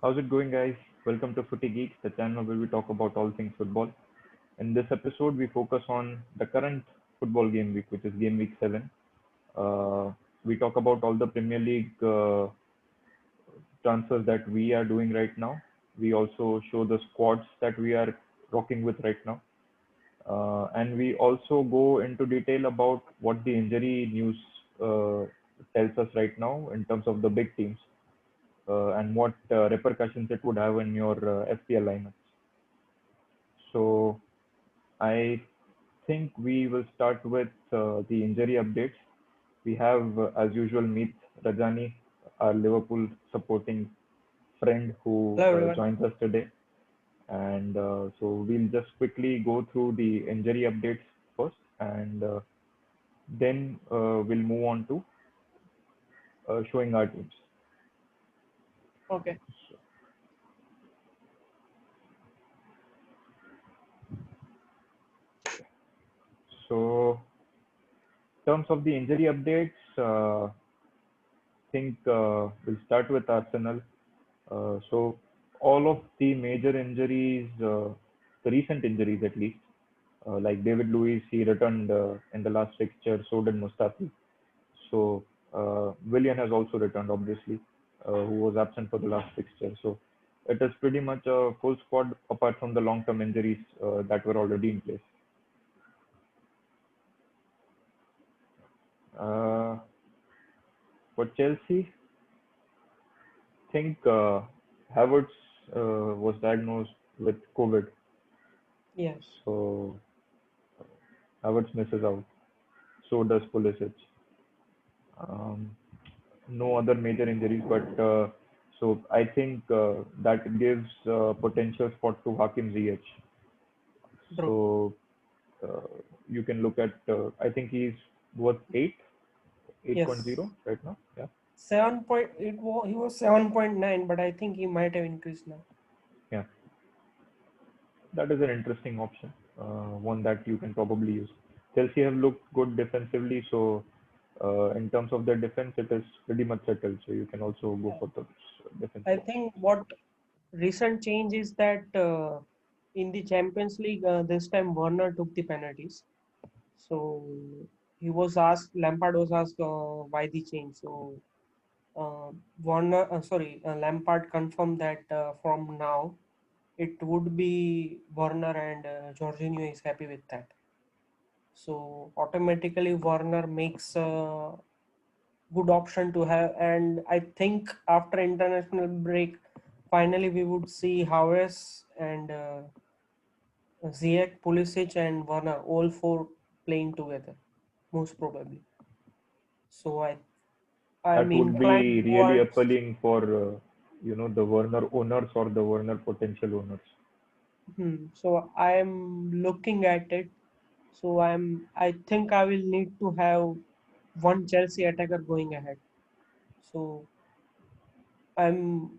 How's it going, guys? Welcome to Footy Geeks, the channel where we talk about all things football. In this episode, we focus on the current football game week, which is Game Week 7. Uh, we talk about all the Premier League transfers that we are doing right now. We also show the squads that we are rocking with right now. And we also go into detail about what the injury news uh, tells us right now in terms of the big teams and what repercussions it would have in your FPL lineups. So I think we will start with the injury updates. We have, as usual, Meet Rajani, our Liverpool supporting friend who Hello everyone. joins us today. And so we'll just quickly go through the injury updates first, and then we'll move on to showing our teams. Okay. So, in terms of the injury updates, think we'll start with Arsenal. So all of the major injuries, the recent injuries at least, like David Luiz, he returned in the last fixture. So did Mustafi. So Willian has also returned, obviously, who was absent for the last fixture. So it is pretty much a full squad apart from the long-term injuries that were already in place. Uh, for Chelsea, think Havertz was diagnosed with COVID, Yes. so Havertz misses out. So does Pulisic. Um, no other major injuries, but so I think that gives potential spot to Hakim Ziyech. True. So uh, you can look at. I think he's worth 8.0 Yes. right now. Yeah, 7 point. He was 7.9, but I think he might have increased now. yeah, that is an interesting option. One that you can probably use. Chelsea have looked good defensively, so in terms of their defense, it is pretty much settled. So you can also go Yeah. for the defensive I option. think what recent change is that in the Champions League this time Werner took the penalties. So he was asked. Lampard was asked why the change. So Lampard confirmed that from now it would be Werner and Jorginho is happy with that. So automatically Warner makes a good option to have, and I think after international break, finally we would see Havertz and Ziyech, Pulisic, and Warner all four playing together, most probably. So I'm That would inclined be really towards. appealing for the Werner owners or the Werner potential owners. So I'm looking at it. So I think I will need to have one Chelsea attacker going ahead. So I'm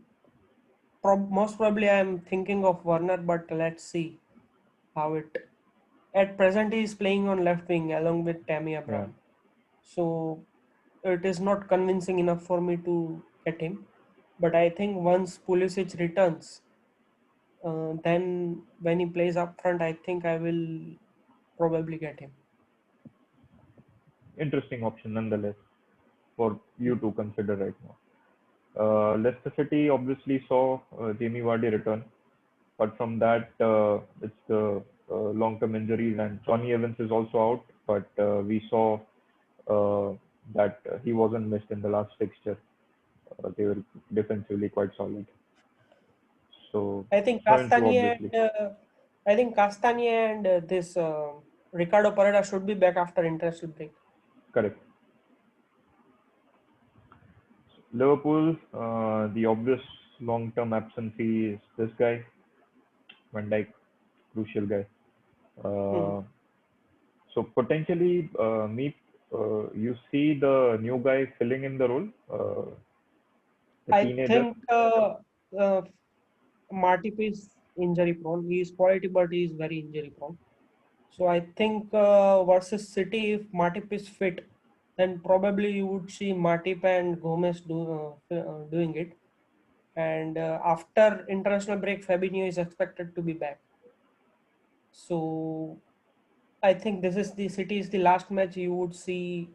most probably I'm thinking of Werner, but let's see how it. At present, he is playing on left wing along with Tammy Yeah, Abraham. So it is not convincing enough for me to get him. But I think once Pulisic returns, then when he plays up front, I think I will probably get him. interesting option nonetheless for you Hmm. to consider right now. Leicester City obviously saw Jamie Vardy return, but from that, it's the long-term injuries, and Johnny Evans is also out. But we saw uh, that he wasn't missed in the last fixture. They were defensively quite solid. So I think Sancho Castagna obviously and this Ricardo Pereira should be back after international break. correct. Liverpool, the obvious long-term absentee is this guy, Van Dijk, crucial guy. Hmm. Uh, so potentially, you see the new guy filling in the role, the I teenager. think uh, Matip is injury prone. He is quality, but he is very injury prone. So I think versus City, if Matip is fit, then probably you would see Matip and Gomez doing it. and after international break, Fabinho is expected to be back. So I think this is the City is the last match you would see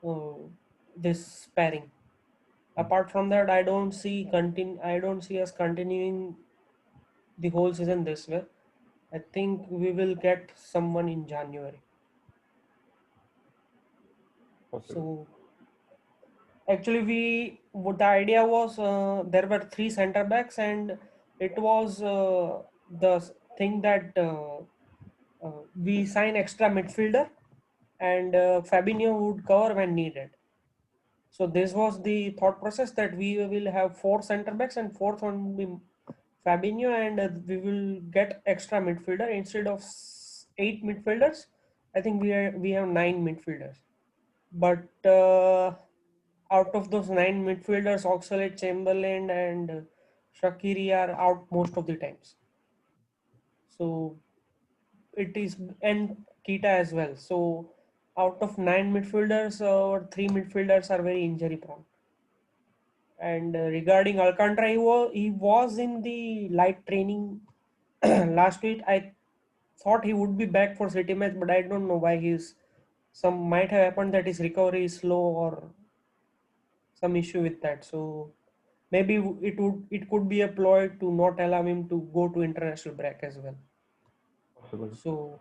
uh, this pairing. Mm. Apart from that, I don't see us continuing the whole season this way. I think we will get someone in January. Possible. So actually, what the idea was, there were three center backs, and it was thing that we sign extra midfielder, and Fabinho would cover when needed. So this was the thought process that we will have four center backs and fourth one will be Fabinho, and we will get extra midfielder instead of eight midfielders. I think we have nine midfielders, but out of those nine midfielders, Oxlade, Chamberlain, and Shaqiri are out most of the times. So it is, and Kita as well. So out of nine midfielders, three midfielders are very injury prone. And regarding Alcantara, he was in the light training last week. I thought he would be back for City match, but I don't know why he's. Some might have happened that his recovery is slow or some issue with that. So maybe it could be a ploy to not allow him to go to international break as well. Possible. So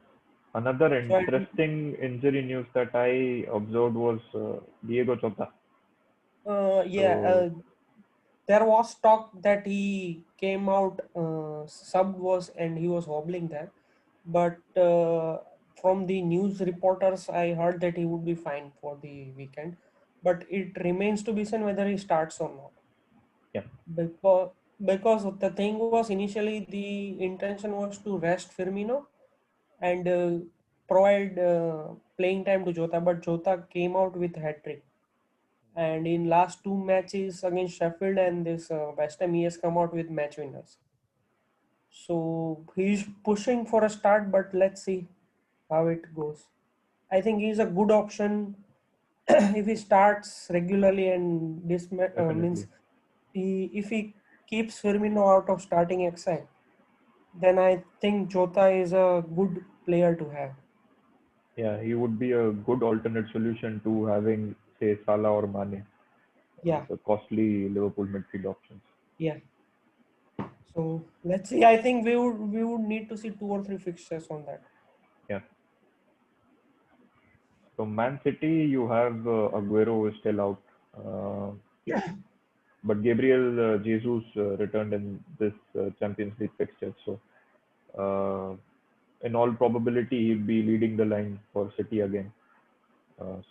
Another so I think interesting injury news that I observed was Diego Jota. yeah, So there was talk that he came out sub was and he was wobbling there, but from the news reporters I heard that he would be fine for the weekend, but it remains to be seen whether he starts or not. yeah, Because the thing was, initially the intention was to rest Firmino and provide playing time to Jota, but Jota came out with hat trick. And in last two matches against Sheffield and this West Ham, he has come out with match winners. So he's pushing for a start, but let's see how it goes. I think he's a good option if he starts regularly, and this definitely. means if he keeps Firmino out of starting XI, then I think Jota is a good player to have. Yeah, he would be a good alternate solution to having, say, Salah or Mane, Yeah, the costly Liverpool midfield options. yeah. So let's see. I think we would need to see two or three fixtures on that. Yeah. So Man City, you have Aguero is still out, uh, but Gabriel Jesus returned in this Champions League fixture. So uh, in all probability, he'll be leading the line for City again.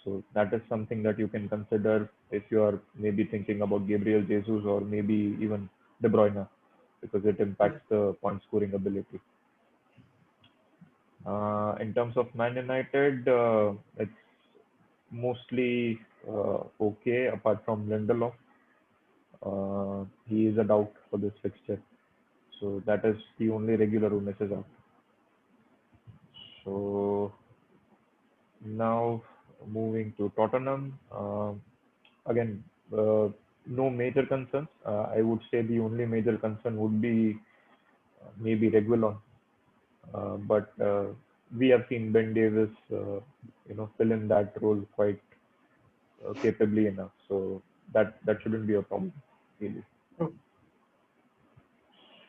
So that is something that you can consider if you are maybe thinking about Gabriel Jesus or maybe even De Bruyne, because it Yeah. impacts the point scoring ability. In terms of Man United, it's mostly okay apart from Lindelof. He is a doubt for this fixture, so that is the only regular who misses out. So now moving to Tottenham. Again, no major concerns. I would say the only major concern would be maybe Reguilon, but we have seen Ben Davis, fill in that role quite capably enough. So that shouldn't be a problem, really. True.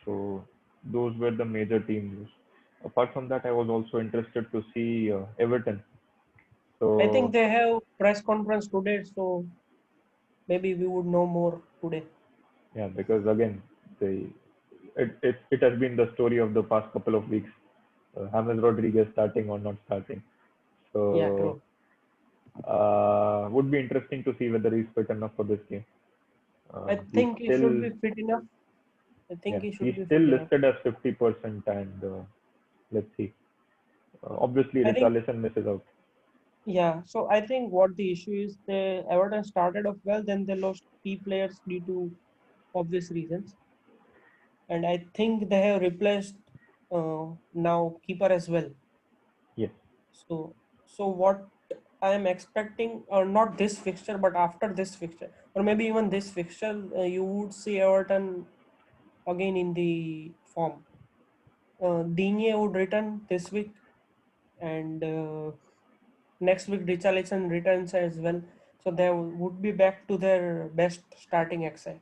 So those were the major team news. Apart from that, I was also interested to see Everton. I think So they have press conference today, so maybe we would know more today. yeah, because again, it has been the story of the past couple of weeks. James Rodriguez starting or not starting. Yeah, So true. would be interesting to see whether he's fit enough for this game. I He's think he should still, be fit enough. I think yeah, he he's should be still fit enough. listed as 50%, and let's see. Obviously, I think, Richarlison misses out. yeah. So I think what the issue is, the Everton started off well, then they lost key players due to obvious reasons, and I think they have replaced now keeper as well. Yes, So what? I am expecting, not this fixture, but after this fixture, or maybe even this fixture, you would see Everton again in the form. Digne would return this week, and next week Richarlison returns as well. So they would be back to their best starting XI.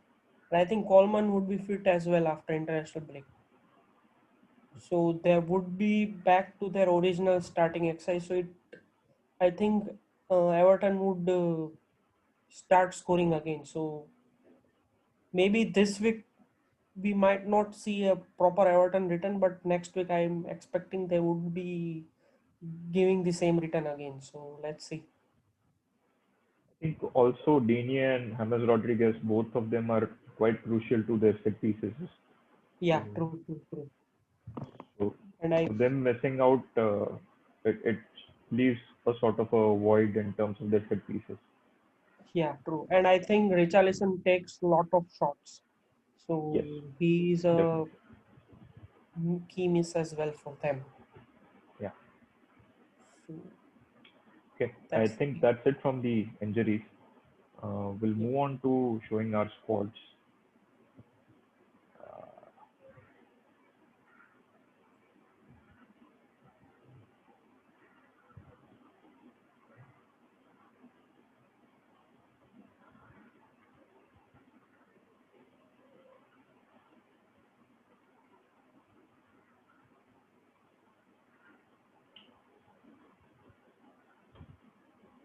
And I think Coleman would be fit as well after international break. So they would be back to their original starting XI. So I think Everton would start scoring again. So maybe this week we might not see a proper Everton return, but next week I'm expecting they would be giving the same return again. So let's see. I think also Digne and James Rodriguez, both of them are quite crucial to their set pieces. So, Yeah, true, true, true. so, And I, so them missing out, it leaves a sort of a void in terms of their set pieces. yeah, true. And I think Richarlison takes a lot of shots. Yes, So he is a definitely. key miss as well for them. Yeah. So Okay. I that's the think thing. that's it from the injuries. We'll Yeah. move on to showing our squads.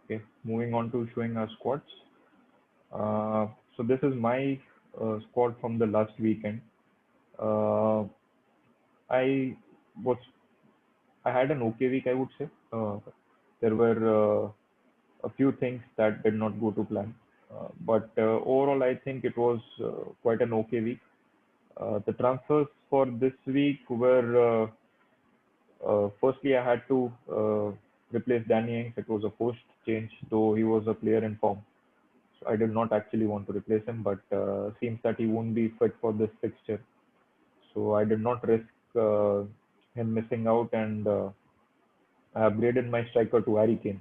Okay. Moving on to showing our squads. So this is my squad from the last weekend. Uh, I was I had an okay week, I would say. There were a few things that did not go to plan, but overall, I think it was quite an okay week. The transfers for this week were firstly I had to replace Danny Ings. It was a forced change, though he was a player in form. So I did not actually want to replace him, but seems that he won't be fit for this fixture. So I did not risk uh, him missing out, and I upgraded my striker to Harry Kane.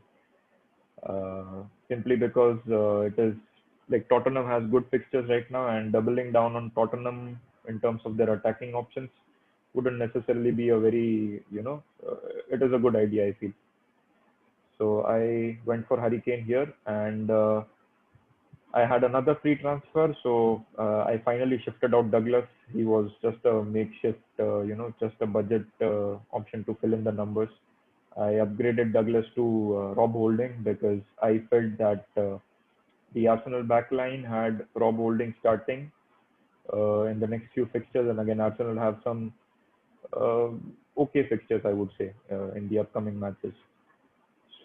Simply because it is like Tottenham has good fixtures right now, and doubling down on Tottenham in terms of their attacking options wouldn't necessarily be a very, it is a good idea, I feel. So I went for Harry Kane here, and I had another free transfer, so I finally shifted out Douglas. He was just a makeshift, just a budget option to fill in the numbers. I upgraded Douglas to Rob Holding because I felt that the Arsenal backline had Rob Holding starting in the next few fixtures, and again Arsenal have some uh, okay fixtures, I would say, in the upcoming matches.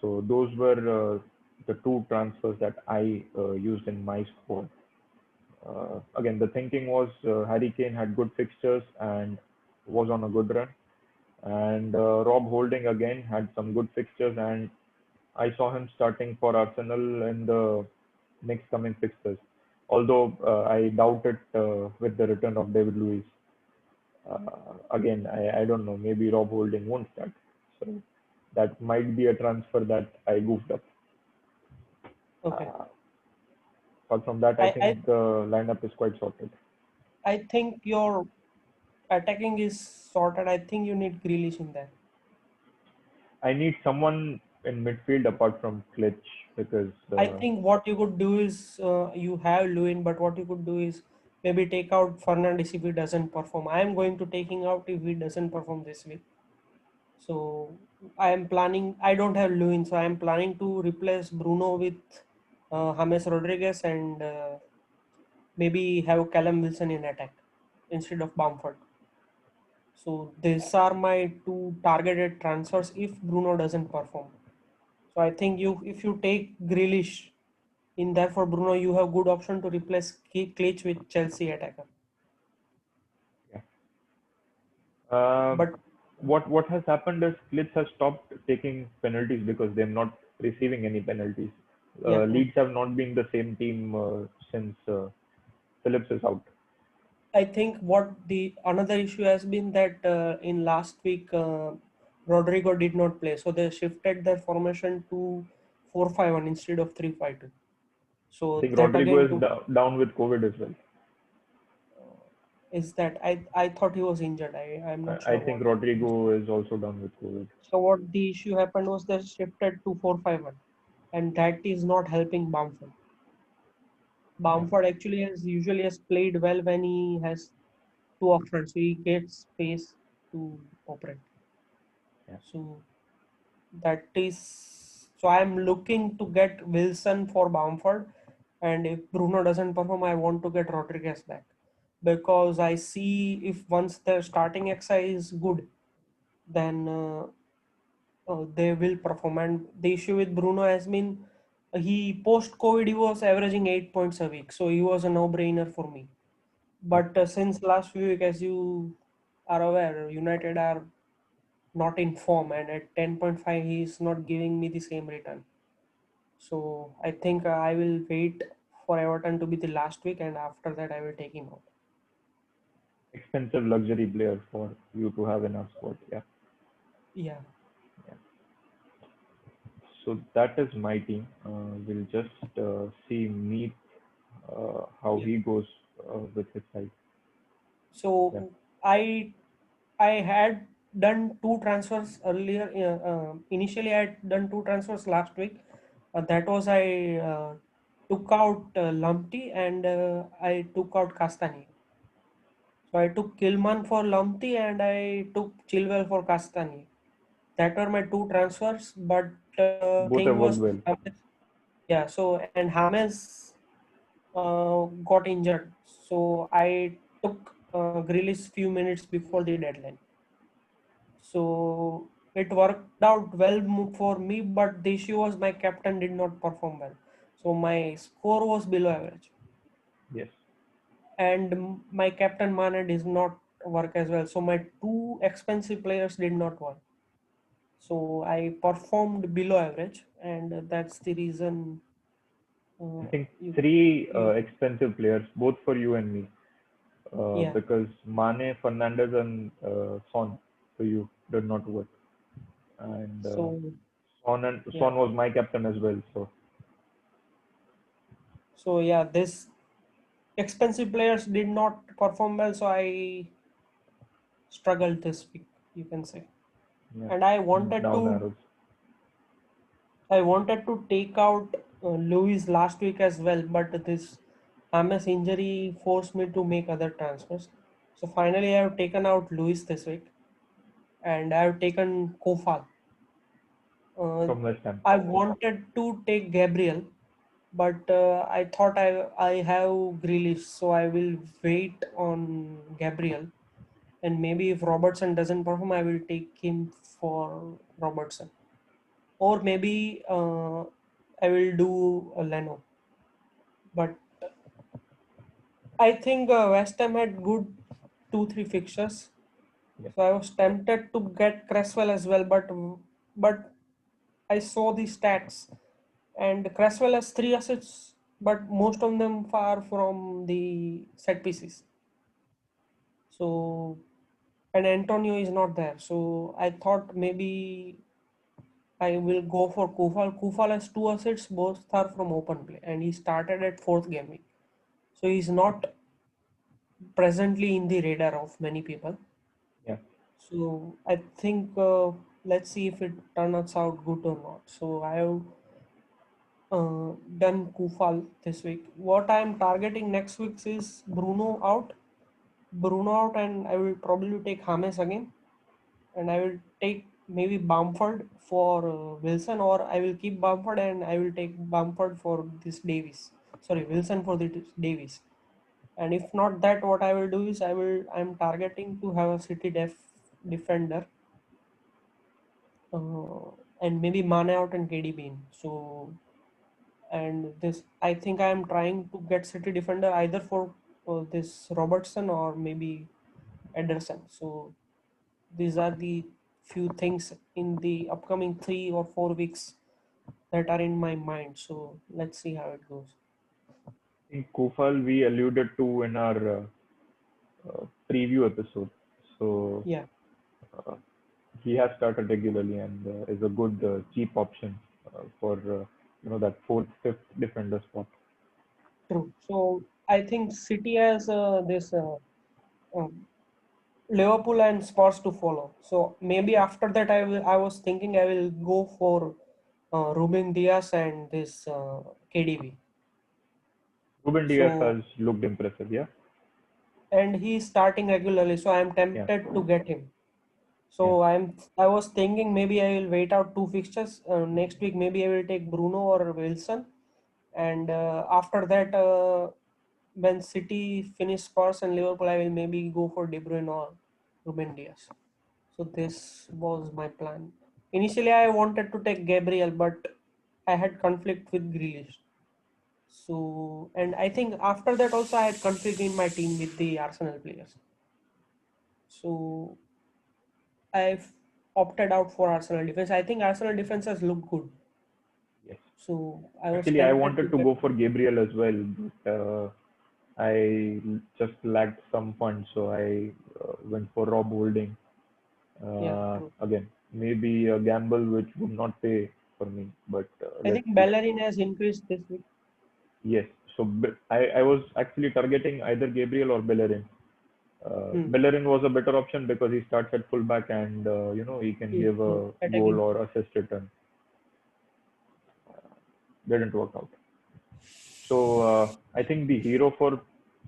So those were the two transfers that I used in my squad. Again, the thinking was Harry Kane had good fixtures and was on a good run, and Rob Holding again had some good fixtures, and I saw him starting for Arsenal in the next coming fixtures. Although I doubt it with the return of David Luiz. Again, I don't know. Maybe Rob Holding won't start. So that might be a transfer that I goofed up. Okay. Uh, Apart from that, I I, I think the lineup is quite sorted. I think your attacking is sorted. I think you need Grealish in there. I need someone in midfield apart from Klitsch because I think what you could do is you have Lewin, but what you could do is maybe take out Fernandes if he doesn't perform. I am going to taking out if he doesn't perform this week. So I am planning. I don't have Lewin, so I am planning to replace Bruno with James Rodriguez and maybe have Callum Wilson in attack instead of Bamford. So these are my two targeted transfers if Bruno doesn't perform. So I think if you take Grealish in there for Bruno, you have good option to replace Klitsch with Chelsea attacker. yeah. Uh, But what has happened is Klitsch has stopped taking penalties because they're not receiving any penalties. yeah, true. Leeds have not been the same team since Phillips is out. I think what the another issue has been that in last week Rodrigo did not play, so they shifted their formation to 4-5-1 instead of 3-5-2. I So think that Rodrigo again is took down with COVID as well. is that I thought he was injured. I'm not I sure think what. Rodrigo is also down with COVID. So what the issue happened was they shifted to 4-5-1, and that is not helping Bamford. Yeah, Bamford actually has played well when he has two up front, so he gets space to operate. yeah. So that is so I'm looking to get Wilson for Bamford, and if Bruno doesn't perform, I want to get Rodriguez back because I see if once their starting XI is good, then they will perform. And the issue with Bruno has been he post COVID he was averaging 8 points a week, so he was a no-brainer for me. Yeah. But since last few weeks, as you are aware, United are not in form, and at 10.5, he is not giving me the same return. So I think I will wait for Everton to be the last week, and after that, I will take him out. Expensive luxury player for you to have in our squad. Yeah. Yeah. Yeah. So that is my team. We'll just see Meet how Yeah. he goes with his side. Yeah. So I I had done two transfers earlier. Initially, I had done two transfers last week. That was I took out Lumpty and I took out Castani. So I took Kilman for Lumpty and I took Chilwell for Castani. That were my two transfers. But Both thing have worked was, well. yeah. So and James got injured. So I took Grealish few minutes before the deadline. So it worked out well for me, but the issue was my captain did not perform well. So my score was below average, Yes. and my captain Mane does not work as well. So my two expensive players did not work. So I performed below average, and that's the reason I uh, think you three you expensive players, both for you and me, yeah. because Mane, Fernandez, and Son for you did not work, and So yeah. Son was my captain as well. So So yeah, this expensive players did not perform well. So I struggled this week, you can say. yeah, And down arrows. I wanted to take out Louis last week as well, but this MS injury forced me to make other transfers. So finally, I have taken out Louis this week, and I have taken Kofal. Uh, From West Ham. I wanted to take Gabriel, but I thought I have Grealish, so I will wait on Gabriel, and maybe if Robertson doesn't perform, I will take him for Robertson, or maybe I will do a Leno. But I think West Ham had good 2-3 fixtures, Yeah. so I was tempted to get Cresswell as well, but I saw the stats, and Cresswell has three assists, but most of them far from the set pieces. So and Antonio is not there, so I thought maybe I will go for Kufal. Kufal has two assists, both are from open play, and he started at fourth game week. So he's not presently in the radar of many people. Yeah. So I think let's see if it turns out good or not. So I have done Kufal this week. What I am targeting next week is Bruno out, and I will probably take James again, and I will take maybe Bamford for Wilson, or I will keep Bamford and I will take Bamford for this Davies. Sorry, Wilson for the Davies. And if not that, what I will do is I'm targeting to have a City defender, uh, and maybe Mane out and KDB in. So and this I think I am trying to get City defender either for this Robertson or maybe Ederson. So these are the few things in the upcoming 3 or 4 weeks that are in my mind. So let's see how it goes. In Kufal, we alluded to in our preview episode. So Yeah. uh, he has started regularly and is a good cheap option for that fourth, fifth defender spot. True. So I think City has this um, Liverpool and Spurs to follow. So maybe after that, I was thinking I will go for Ruben Diaz and this KDB. Ruben Diaz So has looked impressive, yeah, and he's starting regularly, so I'm yeah, tempted to get him. yeah. So I was thinking maybe I will wait out two fixtures next week. Maybe I will take Bruno or Wilson, and after that, when City finish Spurs and Liverpool, I will maybe go for De Bruyne or Ruben Diaz. So this was my plan. Initially, I wanted to take Gabriel, but I had conflict with Grealish. So, and I think after that also I had conflict in my team with the Arsenal players. So I've opted out for Arsenal defense. I think Arsenal defense has looked good. Yes. So I was Actually, I tempted to wanted to get. go for Gabriel as well, but I just lacked some funds, so I went for Rob Holding. Yeah, true. Again, maybe a gamble which would not pay for me, but I let's think see. Bellerin has increased this week. Yes, so I was actually targeting either Gabriel or Bellerin. Hmm. Bellerin was a better option because he starts at fullback and he can True, give true. a goal Attacking. or assist return. Didn't work out. So I think the hero for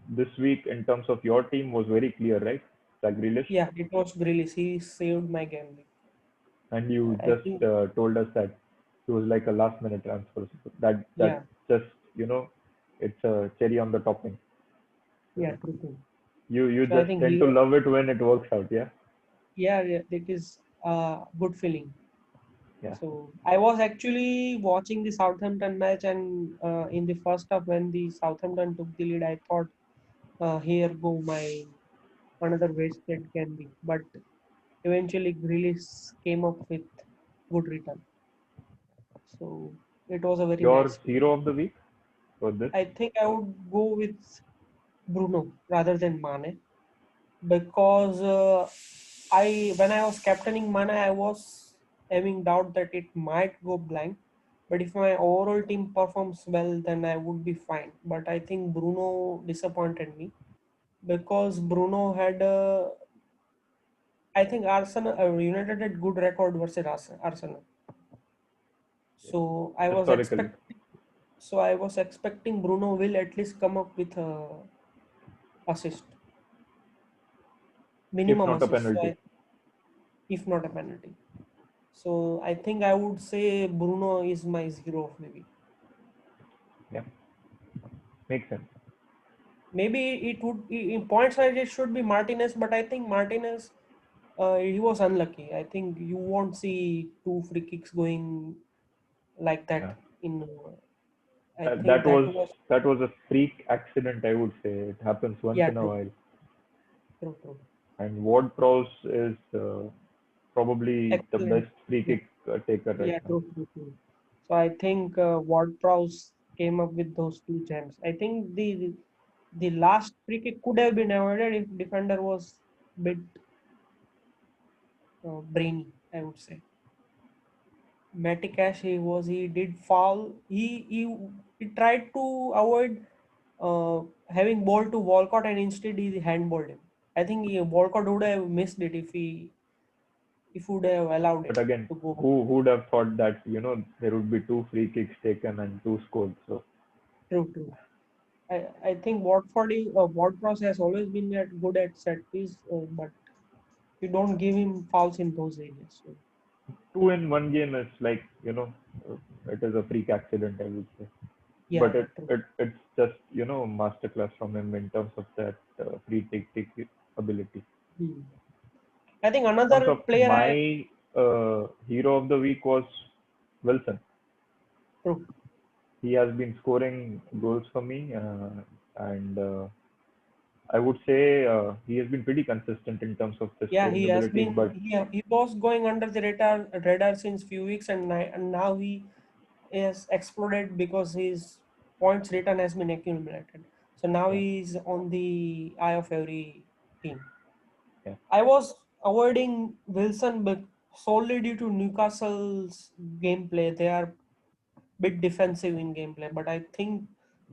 this week in terms of your team was very clear, right? Jack Grealish, Yeah, it was Grealish. He saved my game week. and you I just think. told us that he was like a last minute transfer. So that Yeah, just it's a cherry on the topping. yeah, So true, true. you So I just think tend to hero. love it when it works out, yeah, Yeah, yeah, it is a good feeling. yeah. So I was actually watching the Southampton match, and in the first half, when the Southampton took the lead, I thought, here go my another wasted can be. But eventually, Grealish came up with good return. So it was a very Your nice play. hero of the week for this, I think I would go with Bruno rather than Mane, because I when I was captaining Mane, I was having doubt that it might go blank. But if my overall team performs well, then I would be fine. But I think Bruno disappointed me because Bruno had, I think Arsenal, United had good record versus Arsenal. yes, So I was historically, expecting, so I was expecting Bruno will at least come up with a assist, if minimum not a assist. So penalty, if not a penalty. So I think I would say Bruno is my zero of the week. yeah, makes sense. Maybe it would in points wise it should be Martinez, but I think Martinez, he was unlucky. I think you won't see two free kicks going like Yeah, that in. I that, think that that was was, that was a freak accident, I would say. It happens once yeah, in a true, while. true, true. And Ward Prowse is probably the Excellent. best free Yeah, kick taker right yeah, now. true, true, true. So I think Ward-Prowse came up with those two gems. I think the last free kick could have been avoided if defender was bit brainy, I would say. Matikash, he did foul. He tried to avoid having ball to Walcott, and instead he handballed him. I think Walcott would have missed it if would have allowed it But again, to go. who would have thought that there would be two free kicks taken and two scored? So True, true. I think Ward-Prowse has always been good at set piece, but you don't give him fouls in those areas. So two in one game is like it is a freak accident, I would say. yeah, But yeah, it true. it it's just masterclass from him in terms of that free take ability. Hmm. I think In terms another of player I my hero of the week was Wilson. true. He has been scoring goals for me, and I would say he has been pretty consistent in terms of the Yeah, scoring he has abilities. been But he was going under the radar since few weeks, and now he is exploded because his points return has been accumulated. So now yeah, he is on the eye of every team. yeah, I was avoiding Wilson solely due to Newcastle's gameplay. They are bit defensive in gameplay. But I think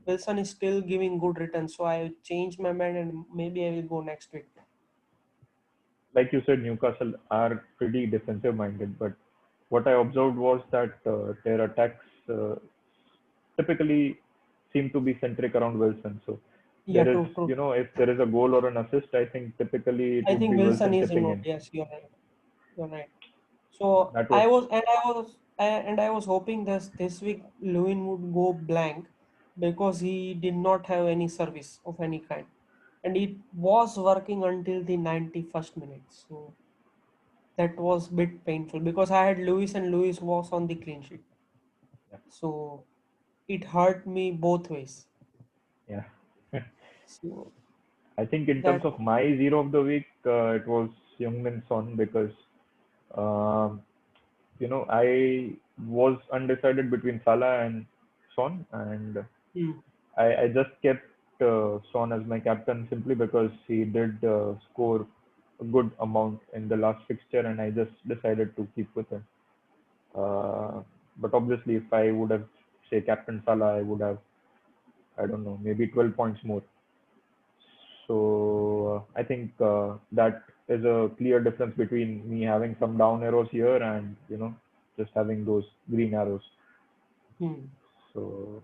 Wilson is still giving good returns, so I changed my mind and maybe I will go next week. Like you said, Newcastle are pretty defensive minded, but what I observed was that their attacks typically seem to be centric around Wilson. So Yeah, there is, true, true. if there is a goal or an assist, I think typically it I would think be Wilson Wilson is chipping involved. in. Yes, you're right. You're right. So That was, I was hoping this week Lewin would go blank because he did not have any service of any kind, and it was working until the 91st minute. So that was bit painful because I had Lewis and Lewis was on the clean sheet. yeah, So it hurt me both ways. yeah. So I think in terms that of my zero of the week, it was Heung-min Son because um, I was undecided between Salah and Son, and hmm, I just kept Son as my captain simply because he did score a good amount in the last fixture, and I just decided to keep with him. Uh, but obviously, if I would have say captain Salah, I would have, I don't know, maybe 12 points more. So I think that is a clear difference between me having some down arrows here and just having those green arrows. hmm. So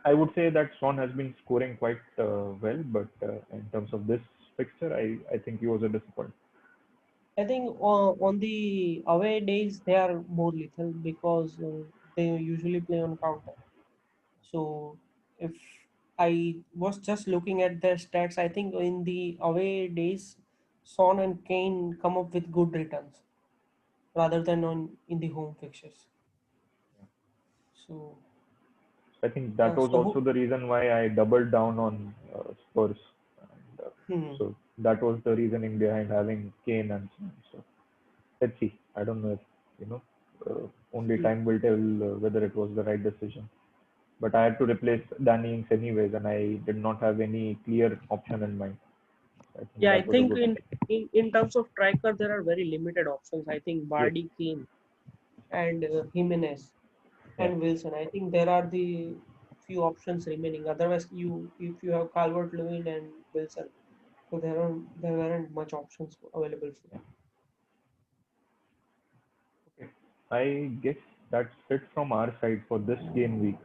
I would say that Son has been scoring quite well, but in terms of this fixture, I think he was a disappointment. I think on the away days they are more lethal because they usually play on counter. So if I was just looking at their stats, I think in the away days, Son and Kane come up with good returns rather than on in the home fixtures. So I think that was so also the reason why I doubled down on Spurs. And, hmm, so that was the reasoning behind having Kane and Son. So let's see. I don't know if only hmm. time will tell whether it was the right decision. But I had to replace Danny Ings anyways, and I did not have any clear option in mind. I think Yeah, I that was a think good option. in terms of striker there are very limited options. I think Yes. Vardy, Kane, and Jimenez Yeah. and Wilson. I think there are the few options remaining. Otherwise, if you have Calvert-Lewin and Wilson, so there aren't much options available for Yeah. you. Okay. I guess that's it from our side for this game week.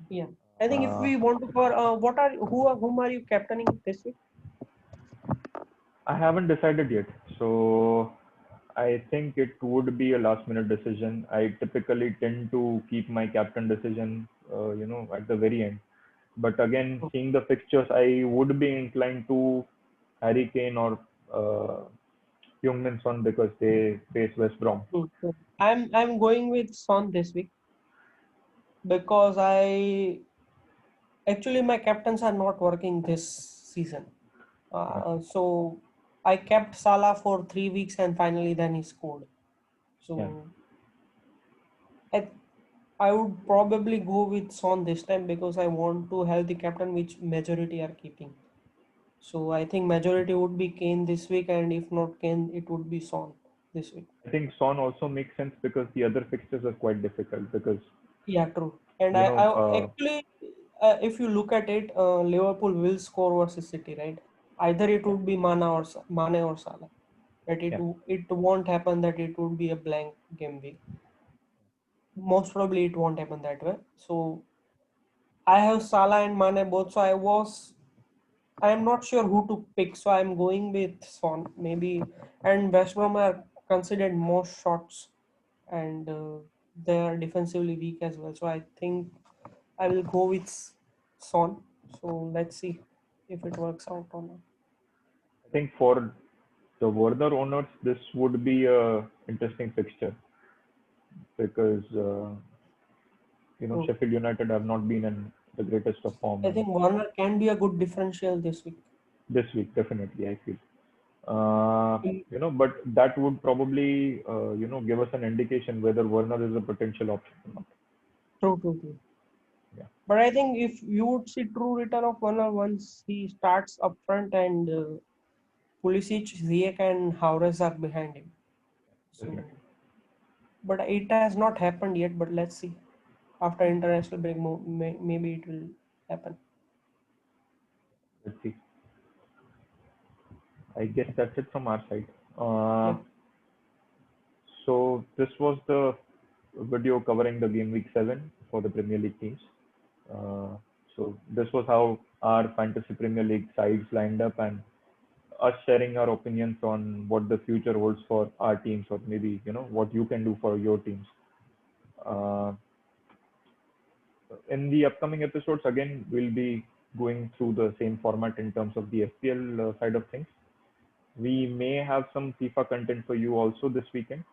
Yeah, I think if Uh, we want to cover, whom are you captaining this week? I haven't decided yet, so I think it would be a last minute decision. I typically tend to keep my captain decision, at the very end. But again, Oh, seeing the fixtures, I would be inclined to Harry Kane or Heung-min Son because they face West Brom. so I'm going with Son this week because I actually my captains are not working this season. Yeah, So I kept Salah for 3 weeks and finally then he scored. yeah. So I I would probably go with Son this time because I want to have the captain which majority are keeping. So I think majority would be Kane this week, and if not Kane, it would be Son this week. I think Son also makes sense because the other fixtures are quite difficult because Yeah, true. And you know I actually, if you look at it, Liverpool will score versus City, right? Either it yeah, would be Mane or Salah. That yeah. it won't happen that it would be a blank game week. Most probably it won't happen that way. So I have Salah and Mane both. So I am not sure who to pick. So I'm going with Son maybe. And West Brom are considered most shots, and they are defensively weak as well. So I think I will go with Son. So let's see if it works out or not. I think for the Werner owners, this would be a interesting fixture because So Sheffield United have not been in the greatest of form, I and think Warner can be a good differential this week. this week definitely I feel. But that would probably give us an indication whether Werner is a potential option or not. True, true, true. Yeah, But I think if you would see true return of Warner once he starts up front and Pulisic, Ziyech and Haures are behind him. definitely. So, but it has not happened yet. But let's see. After international break, maybe it will happen. Let's see. I guess that's it from our side. Uh, Yeah. so this was the video covering the game week 7 for the Premier League teams. Uh, so this was how our fantasy Premier League sides lined up, and us sharing our opinions on what the future holds for our teams, or maybe what you can do for your teams. Uh, in the upcoming episodes, again, we'll be going through the same format in terms of the FPL side of things. We may have some FIFA content for you also this weekend.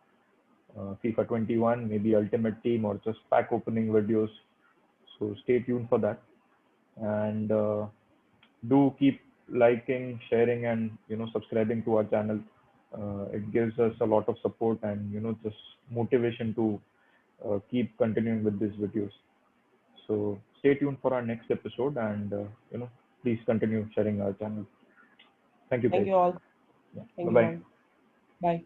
FIFA 21, maybe Ultimate Team, or just pack opening videos. So stay tuned for that. And do keep liking, sharing, and subscribing to our channel. It gives us a lot of support and just motivation to keep continuing with these videos. So stay tuned for our next episode, and please continue sharing our channel. Thank you, Thank guys. you all. Yeah. Bye Thank you bye. all. Bye.